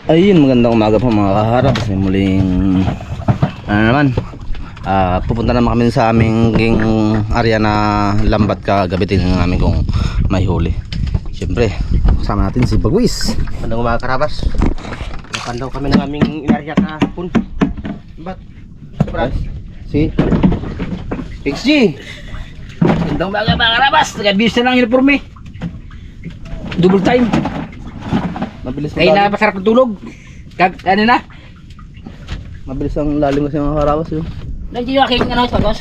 Ayun, magandang umaga po mga kaharap. Kasi muling pupunta naman kami sa aming area na lambat kagabi. Tingnan namin kung may huli. Siyempre, kasama natin si Bagwis. Magandang umaga karabas. Napandaw kami ng aming inarya kahapon. Ba't? Brad? Si XG. Magandang umaga mga karabas. Nag-abuse na lang uniforme. Double time. Mabilis ang Kaya lalim. na pasarap ng tulog. Ano na? Mabilis ang lalim kasi mga karawas yun. Nandiyo yung aking ano, pagos.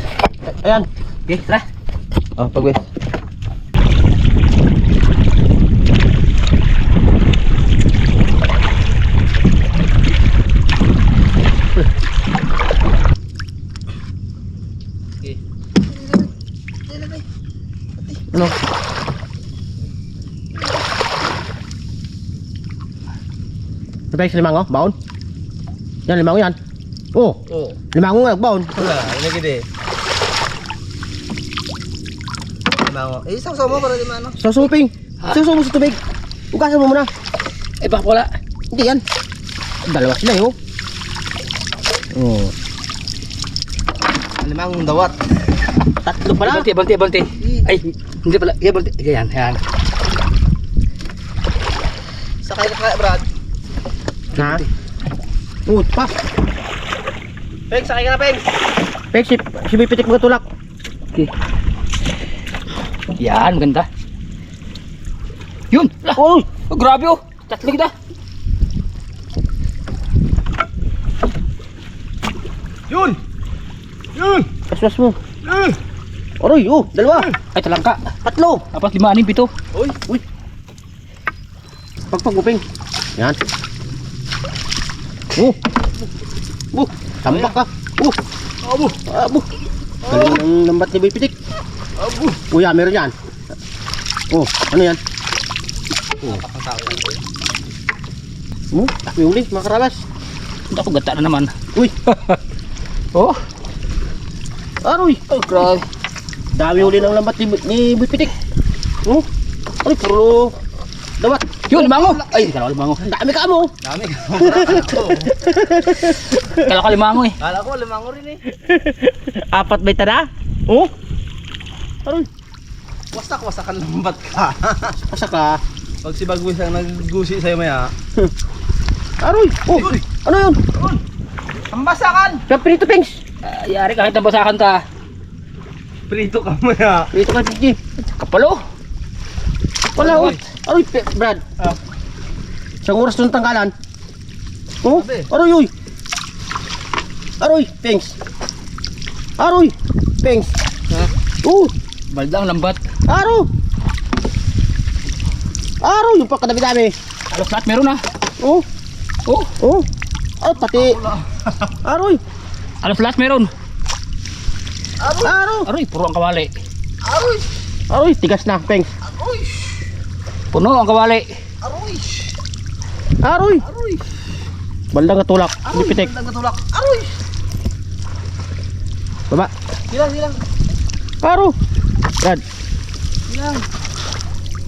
Ayan. Okay, tara. Oh, Bagwis. Ano? Patay sa limango? Baon? Yan, limango yan. Oh, Oo. limango nga, baon. Wala, ilagay din. Limango. Eh, isang mo para di mano. Susuping. Susumo mo sa tubig. Ugasan mo muna. Eh, baka wala. Hindi yan. Dalawa sila eh, oh. Oh. Limangong dawat. Tatlo pala. Abante. Ay, hindi pala. Abante. Yan. Sakay na kaya, Brad. Ha? Pa. Peng, sakay ka na, Peng. Pek, si Bipitik mga tulak. Okay. Yan, maganda. Yun! Oh! Oh, grabe oh! Tatlo kita! Yun! Aswas mo. Aroy, oh, dalawa. Ay, talangka. Tatlo. Tapos 5, 6, 7. Uy. Pagpaguping. Yan. Tambak ka. Abo. Galing ng lambat ni Bipitik. Uy, meron yan. Ano yan? Takmi uli, mga karabas. Hindi ako gata na naman. Uy, Oh! aroy. Oh, grabe. Dami uli ng lambat ni Bipitik. Aroy, puro dawat. Yun, limango! Ay, kala ko limango. Dami ka mo. Dami ka. Kala ko limango eh. Kala ko, limango rin eh. Apat ba tada? Aroy, Wasak-wasakan lambat ka. asa ka? Pag si Bagwis ang naggusi sa'yo maya. Aroy, ano yun? Ang basakan! Kapirito, Pengs. Yari kahit nabasakan ka. Prito ka maya. Dito ka, Gigi. Kapalo. Wala, Aroy, Brad. Isang oras ng tangkalan. Sabi. Aroy, Aroy, Pengs. Aroy, Pengs. Baldang lambat. Aro, yung pagkadami-dami. Alos lahat meron ah. Oh, Oh! pati. Aroy, Alos lahat meron. aro. Aroy, puro ang kawali. Aroy, tigas na, Pengs. Puno ang kawali. Aroy. Baldang katulak, Bipitik. Nagtulak. Aroy! Baba. Silang. Aro. Brad.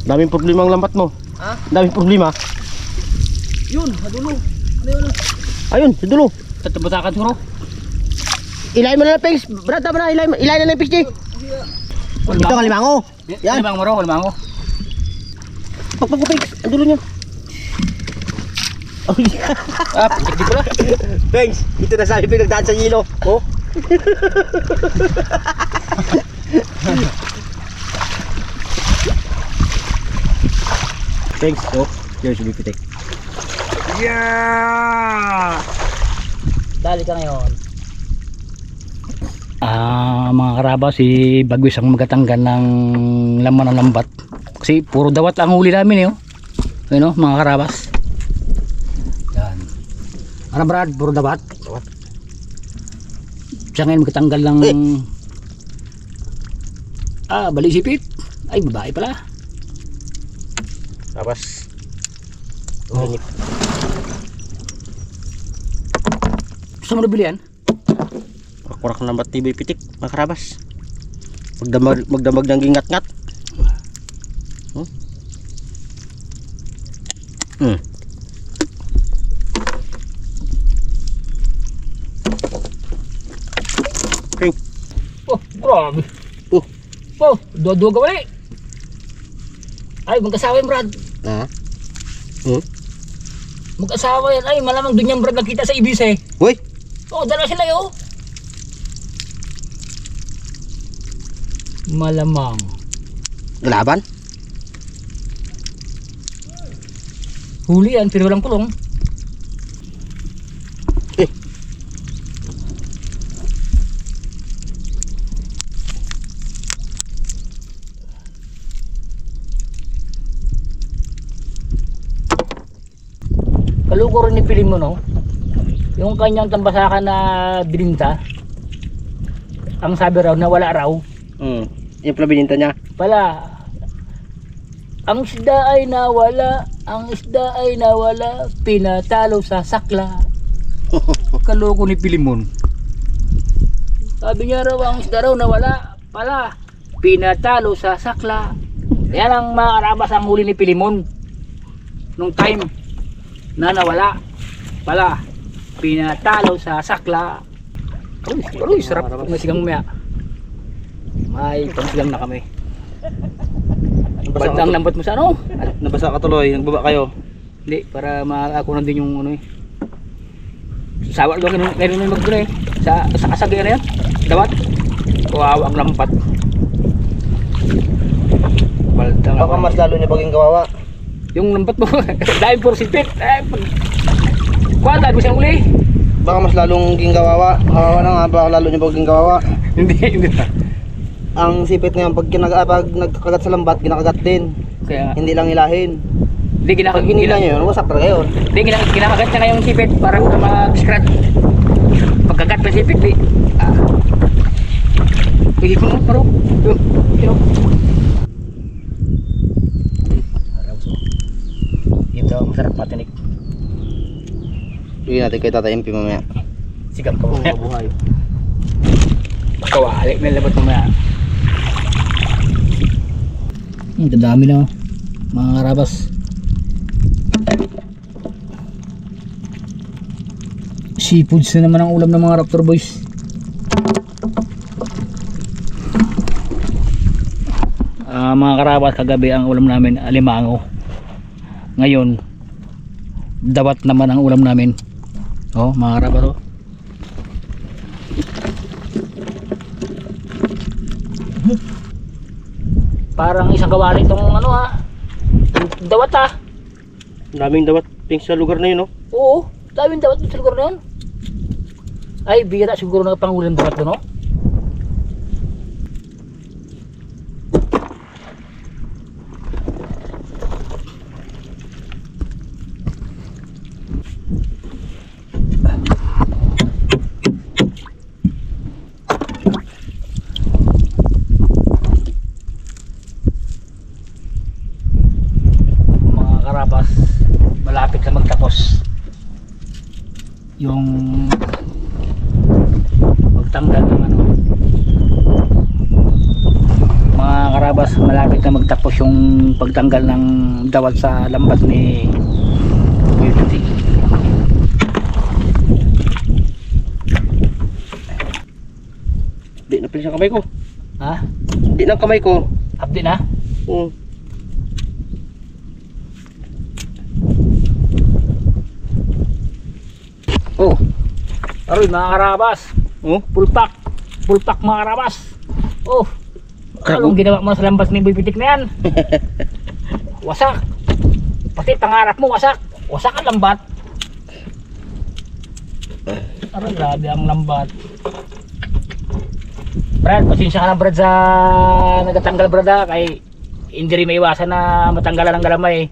Daming problema ang lambat mo. Ha? Daming problema. Yun, hadulo. Ano yun? Ayun, sa dulo. Tatabasakan siguro. Ilayin mo na lang, Pengs. Brad, tama na. Ilayin na lang, Pengs. Ito ang limango. Yan. Limango. Pagpag Pengs. Ang dulo niya. Pitik dito lang. Pengs, ito na sabi pinagdaan sa hilo. Pengs, here's your Bipitik. Yeah! Dali ka ngayon. Mga karaba, si Bagwis ang magatanggan ng laman ng lambat. Kasi puro dawat ang huli namin eh. Ayun mga karabas. Yan. Ano Brad, puro dawat? Siya ngayon magatanggal ng bali sipit. Ay, babae pala. Tapos, Gusto mo nabili yan? kurak ng lambat ni Bipitik, mga karabas. Magdamag ng gingat-ngat. Grabe. Oh. Wow, duwa-duwa ka wali. Ay, mag-asawa yan, Brad. Ha? Hmm? Mag-asawa yan. Ay, malamang doon yan, Brad, nakita sa ibis eh. Uy! Oo, dalawa sila yun. Malamang. Laban? Huli yan, pero walang kulong. Eh. Kaluko rin ni Piling mo, no? Yung kanyang tambasakan na bininta, ang sabi raw na wala raw. Yung pala bininta niya. Pala, ang isda ay nawala, ang isda ay nawala, pinatalo sa sakla. Kaloko ni Pilimon. Sabi niya raw, ang isda raw nawala, pala, pinatalo sa sakla. Yan ang mga karabas ang huli ni Pilimon. Nung time na nawala, pala, pinatalo sa sakla. Uy, sarap may sigang maya. May pangsigang na kami. Ba't ang lambot mo sa ano? Nabasa ka tuloy, nagbaba kayo. Hindi, para makakunan din yung ano eh. Sawa doon, meron yung magdun eh. Sa kasagay na yan. Dawat. Wow, ang lampat. Balta nga. Baka mas lalo niya paging kawawa. Yung lampat mo, dahil puro sipit. Kuha, dahil mo siyang uli. Baka mas lalong ging kawawa. Kawawa na nga, baka lalo niya paging kawawa. Hindi pa. Ang sipit ngayon, pag nagkakagat sa lambat, kinakagat din. Kaya, Hindi lang ilahin. hindi Pag ginila niya yun, wasak talaga yun. Hindi, kinakagat niya na yung sipit para mag-scratch. Pagkagat pa sipit, di. Pwede ko mo, paro. Ito, masarap patinik. Bigyan natin kay Tata MP mamaya. Sigap ka mo. Mabuhay. Kawali, may labat mo maya. Ang dadami na, mga karabas. Seafoods na naman ang ulam ng mga Raptor Boys. Mga karabas, kagabi ang ulam namin alimango. Ngayon dawat naman ang ulam namin. Oh, mga karabas, oh. Parang isang kawali itong ano ha. Dawat ha. Daming dawat pink sa lugar na yun, no? Oo, daming dawat sa lugar na yun. Ay, bira siguro na pangulang dawat doon, no? Malapit na magtapos yung magtanggal ng ano, mga karabas, malapit na magtapos yung pagtanggal ng dawat sa lambat ni Beauty. Di na pala sa kamay ko. Ha? Di na kamay ko. Update na? Oh, aroy mga karabas. Oh, Pulpak mga karabas. Oh, anong ginawa mo sa lambas ni Bibitik na yan? Wasak. Pati pangarap mo wasak. Wasak ang lambat. Aroy, grabe ang lambat. Brad, pasensya ka na Brad sa nagatanggal Brad ha. Kay hindi rin maiwasan na matanggalan ng galamay.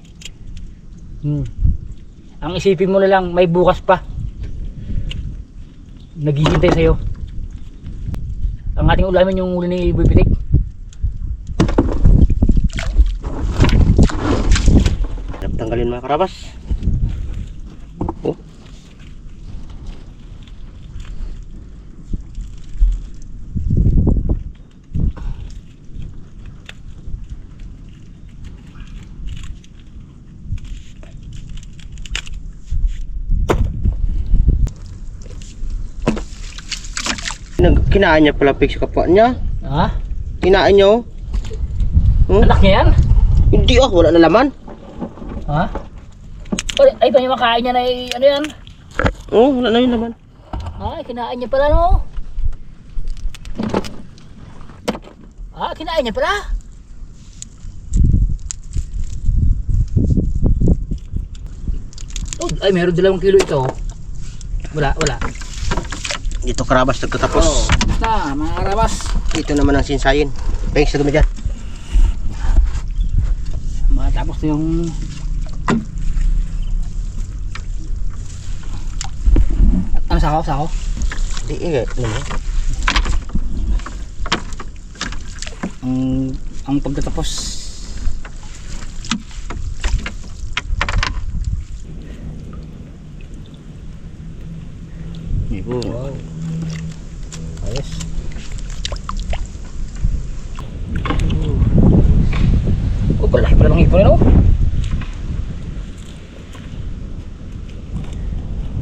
Ang isipin mo na lang, may bukas pa. Naghihintay sa'yo. Ang ating ulamin yung uli ni Boy Pitik. tanggalin mga karabas. Oh. Kinain niya pala pig sa kapwa niya. Ha? Kinain nyo? Anak niya yan? Hindi wala na laman. Ha? Ay, kanya makain niya na ano yan? Wala na yung laman. Ay, kinain niya pala no? Kinain niya pala? Oh, ay, meron 2 kilo ito. Wala. Dito karabas nagtatapos. Basta, mga karabas. Dito naman ang sinsayin. Thanks sa dyan. Matapos na yung ano, sako? Hindi, ano mo? Ang pagtatapos. Ibo. Wow. Ayos. Oh, palaki pala ng ipon, ano?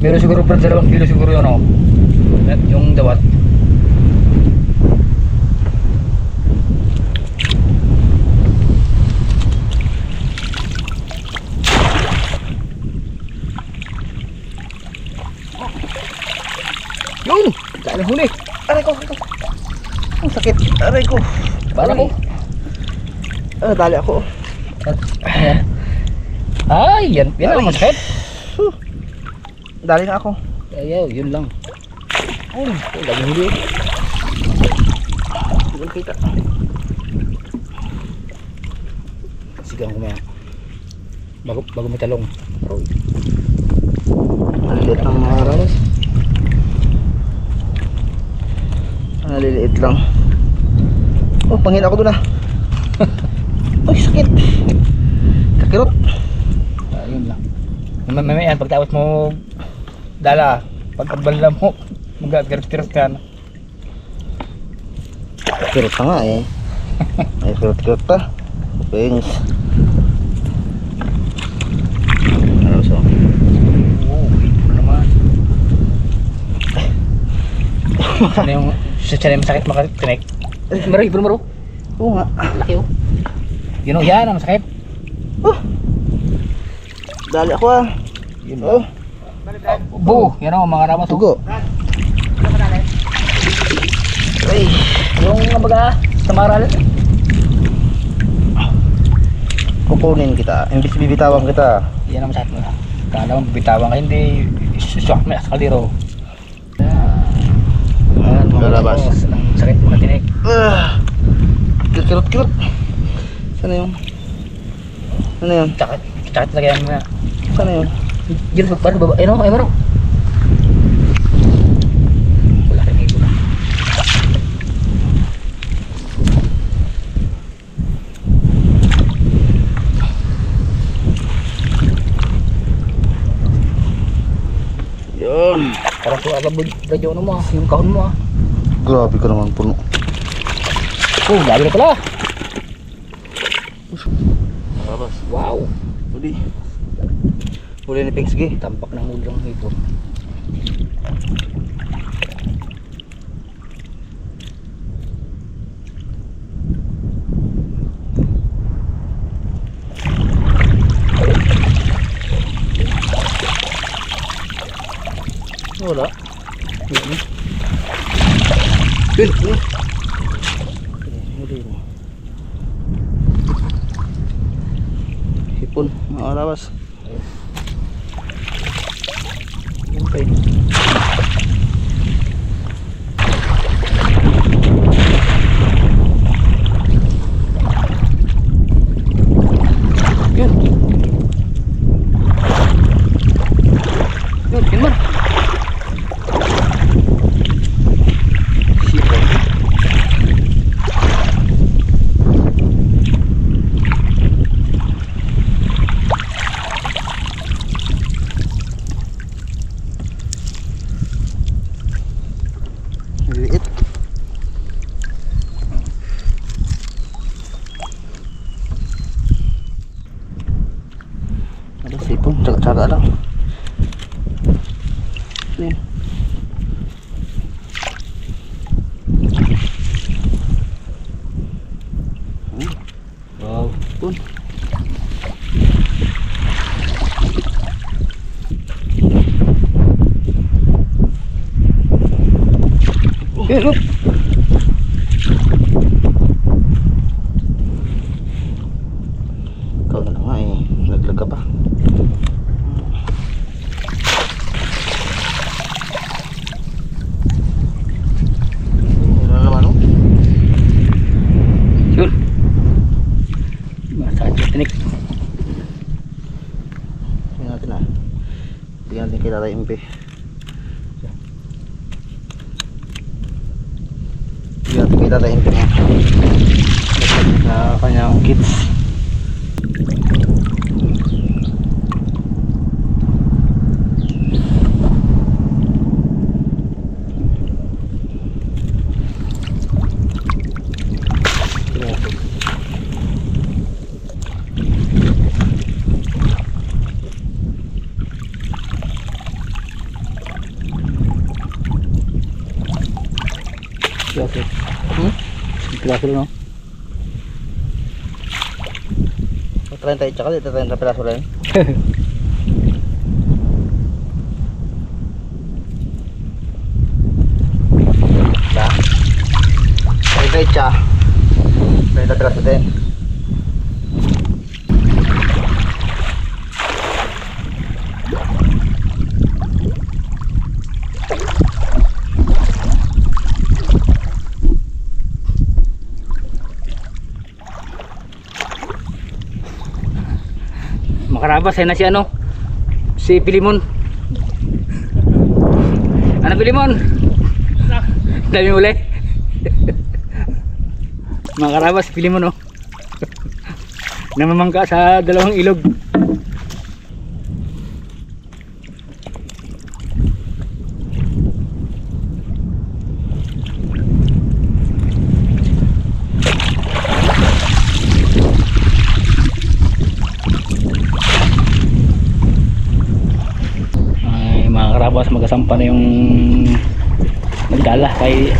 Meron siguro pa 2 kilo siguro yun, ano? Yung dawat. Yun! Dahil huli. Aray ko. Ang sakit. Aray ko. Para mo. Dali ako. Ayan. Ay, yan ang masakit. Dali na ako. Ayaw, yun lang. Ay, lagi huli. Hindi kita. Sigang ko maya. Bago may talong. Ang liit ng mga karabas. Naliliit lang. Pangin ako doon Ay, sakit. Kakirot. Ayun lang. Mamaya, pagtapos mo dala, pagkabala mo, mag-kirot-kirot ka na. Kirot pa nga eh. Ay, kirot pa. Thanks. Ano so? Ano naman? Ano yung sasya na masakit makatinik? Maro. Oo nga. Laki oh. Yun o, yan ang masakit. Dali ako Yun o. Bu, yan o, mga ramas. Tugo. Ay, yung baga, sa maral. Kukunin kita. Imbis bibitawan kita. Yan ang masakit mo. Kala mo bitawan ka, hindi suswak mo sa kaliro. Ayan, mga Lalabas. ramas. Ang sakit makatinik. Kirot. Sana yun? Ano yun? Sakit talaga yan mga. Sana yun? Diyan pa baba. Ayun o, ay maro. Wala rin ibo na. Yun. Parang suwa ka radyo ano mo, yung kahon mo. Grabe ka naman puno. Oh, dami na pala. Labas. Wow. Huli ni Pingsgi. Tampak ng ulang hipon. Wala. Hipon, mga labas. Okay. Yun. Yun man. Hipon. Liit. Ada sipon, tsaga-tsaga lang. Nih. Wow, pun. Look. Ikaw na nga eh. Naglag ka pa. Ano na naman oh? Yun. Masakit yung tinik. Tingnan natin ah. Tingnan natin kay Tatay MP. Tingnan natin kay Tatay MP nga. Sa kanyang kids. Piraso. Piraso no? 30 tsaka dito 30 piraso rin. Ba? 30 tsaka 30 piraso din. Makarabas na si ano? Si Pilimon. Ano Pilimon? Dami uli. Makarabas Pilimon oh. Namamangka sa dalawang ilog. Karabas magasampa na yung nagdala kay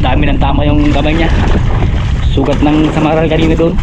dami ng tama yung kamay niya, sugat ng samaral kanina doon.